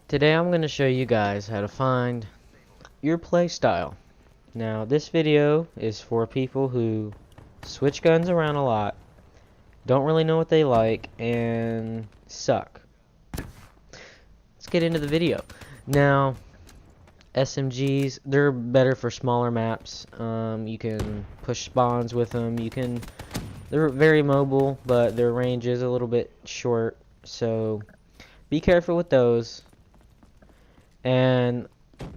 Today I'm going to show you guys how to find your playstyle. Now this video is for people who switch guns around a lot, don't really know what they like, and suck. Let's get into the video. Now SMGs, they're better for smaller maps. You can push spawns with them. They're very mobile, but their range is a little bit short, so be careful with those. And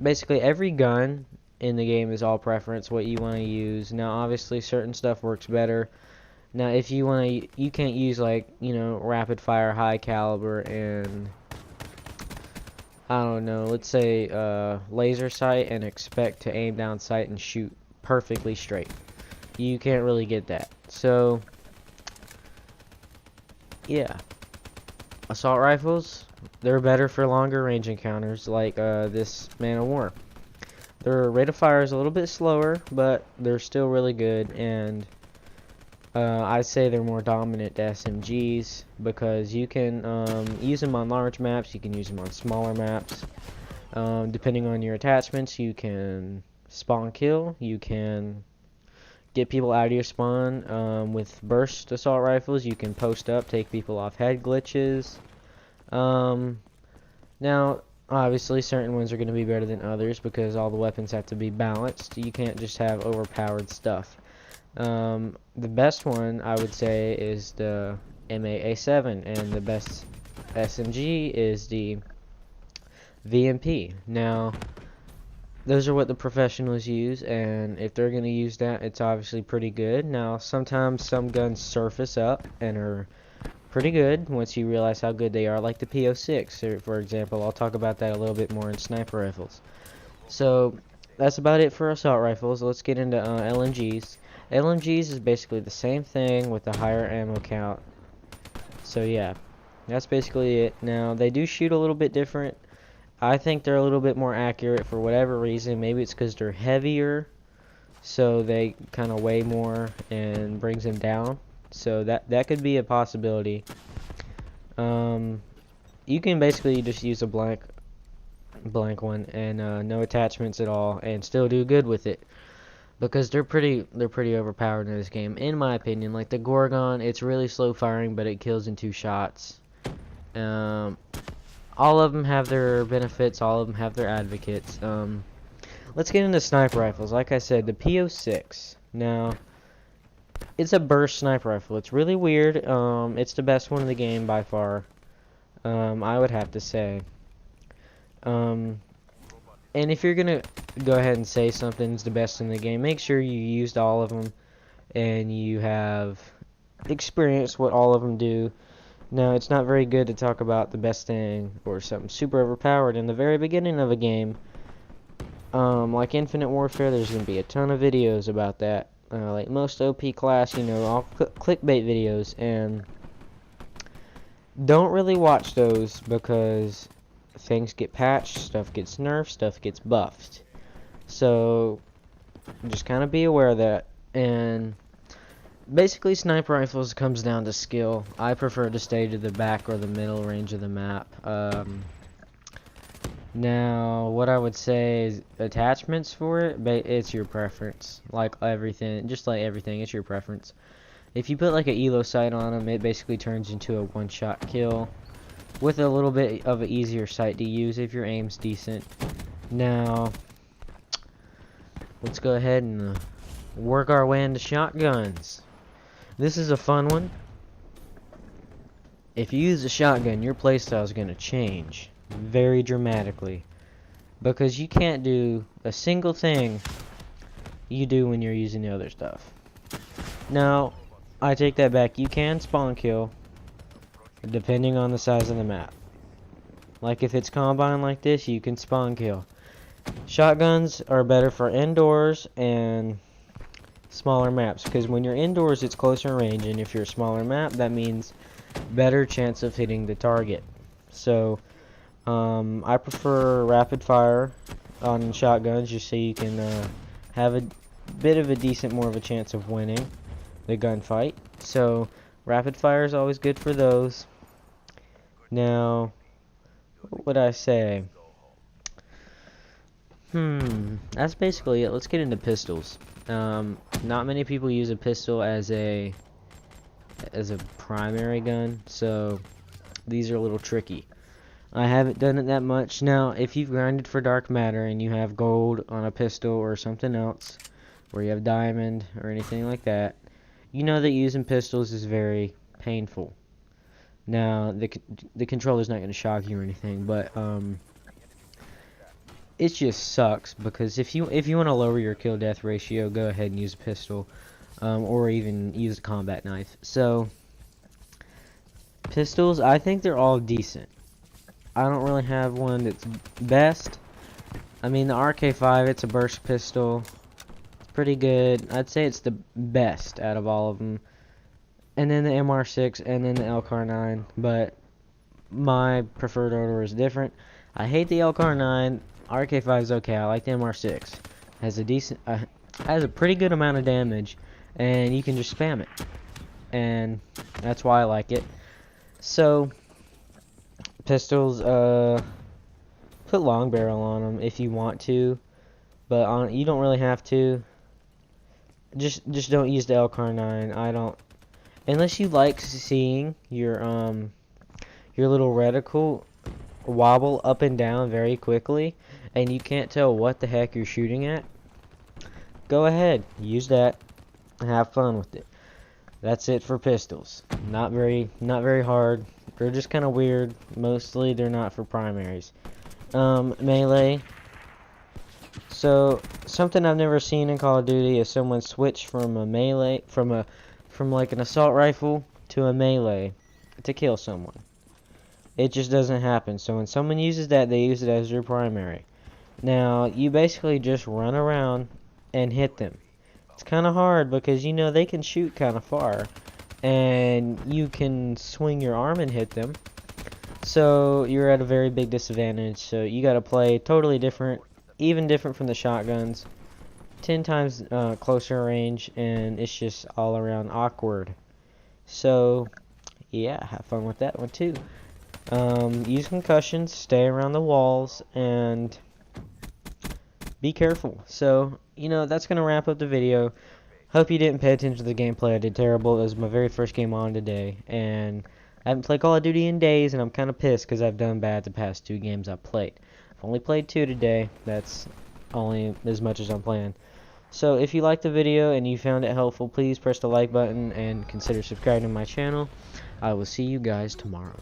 basically every gun in the game is all preference, what you want to use. Now obviously certain stuff works better. Now if you want to, you can't use like, rapid fire, high caliber, and I don't know, let's say laser sight, and expect to aim down sight and shoot perfectly straight. You can't really get that. So yeah, assault rifles, they're better for longer range encounters, like this Man of War. Their rate of fire is a little bit slower, but they're still really good, and I'd say they're more dominant to SMGs because you can use them on large maps, you can use them on smaller maps. Depending on your attachments, you can spawn kill, you can get people out of your spawn. With burst assault rifles, you can post up, take people off head glitches. Now, obviously, certain ones are going to be better than others because all the weapons have to be balanced. You can't just have overpowered stuff. The best one, I would say, is the MA-A7, and the best SMG is the VMP. Now, those are what the professionals use, and if they're going to use that, it's obviously pretty good. Now, sometimes some guns surface up and are pretty good once you realize how good they are, like the PO6, for example. I'll talk about that a little bit more in sniper rifles. So that's about it for assault rifles. Let's get into LMGs. LMGs is basically the same thing with a higher ammo count. So yeah, that's basically it. Now they do shoot a little bit different. I think they're a little bit more accurate for whatever reason. Maybe it's because they're heavier, so they kind of weigh more and brings them down. So that could be a possibility. You can basically just use a blank one and no attachments at all, and still do good with it because they're pretty overpowered in this game, in my opinion. Like the Gorgon, it's really slow firing, but it kills in 2 shots. All of them have their benefits. All of them have their advocates. Let's get into sniper rifles. Like I said, the PO6. Now, it's a burst sniper rifle. It's really weird. It's the best one in the game by far. I would have to say. And if you're gonna go ahead and say something's the best in the game, make sure you used all of them and you have experienced what all of them do. Now, it's not very good to talk about the best thing or something super overpowered in the very beginning of a game. Like Infinite Warfare, there's gonna be a ton of videos about that. Like most OP class, all clickbait videos, and don't really watch those because things get patched, stuff gets nerfed, stuff gets buffed. So just kind of be aware of that. And basically sniper rifles comes down to skill. I prefer to stay to the back or the middle range of the map. Now, what I would say is attachments for it, it's your preference. Like everything, just like everything, it's your preference. If you put like an elo sight on them, it basically turns into a one-shot kill with a little bit of an easier sight to use if your aim's decent. Now, let's go ahead and work our way into shotguns. This is a fun one. If you use a shotgun, your playstyle is going to change very dramatically because you can't do a single thing you do when you're using the other stuff. Now, I take that back. You can spawn kill depending on the size of the map. Like if it's combine like this, you can spawn kill. Shotguns are better for indoors and smaller maps because when you're indoors, it's closer range, and if you're a smaller map, that means better chance of hitting the target. So I prefer rapid fire on shotguns just so you can have a bit of a decent, more of a chance of winning the gunfight. So rapid fire is always good for those. Now, What would I say? That's basically it. Let's get into pistols. Not many people use a pistol as a primary gun, so these are a little tricky. I haven't done it that much. Now, if you've grinded for dark matter and you have gold on a pistol or something else, or you have diamond or anything like that, you know that using pistols is very painful. Now, the controller's not going to shock you or anything, but it just sucks because if you want to lower your kill death ratio, go ahead and use a pistol, or even use a combat knife. So, pistols, I think they're all decent. I don't really have one that's best. I mean, the RK5, it's a burst pistol. It's pretty good. I'd say it's the best out of all of them. And then the MR6, and then the LCAR9. But my preferred order is different. I hate the LCAR9. RK5 is okay. I like the MR6. Has a pretty good amount of damage, and you can just spam it. And that's why I like it. So, pistols, put long barrel on them if you want to, but you don't really have to. Just don't use the LCAR9. I don't, unless you like seeing your little reticle wobble up and down very quickly, and you can't tell what the heck you're shooting at. Go ahead, use that, and have fun with it. That's it for pistols. Not very hard. They're just kind of weird. Mostly they're not for primaries. Melee. So something I've never seen in Call of Duty is someone switch from a melee from like an assault rifle to a melee to kill someone. It just doesn't happen. So when someone uses that, they use it as their primary. Now you basically just run around and hit them. It's kind of hard because you know they can shoot kind of far, and you can swing your arm and hit them. So you're at a very big disadvantage. So you got to play totally different, even different from the shotguns, 10 times closer range, and it's just all around awkward. So yeah, have fun with that one too. Use concussions, stay around the walls, and be careful. So, you know, that's going to wrap up the video. Hope you didn't pay attention to the gameplay. I did terrible. It was my very first game on today, and I haven't played Call of Duty in days, and I'm kind of pissed because I've done bad the past 2 games I've played. I've only played 2 today. That's only as much as I'm playing. So, if you liked the video and you found it helpful, please press the like button and consider subscribing to my channel. I will see you guys tomorrow.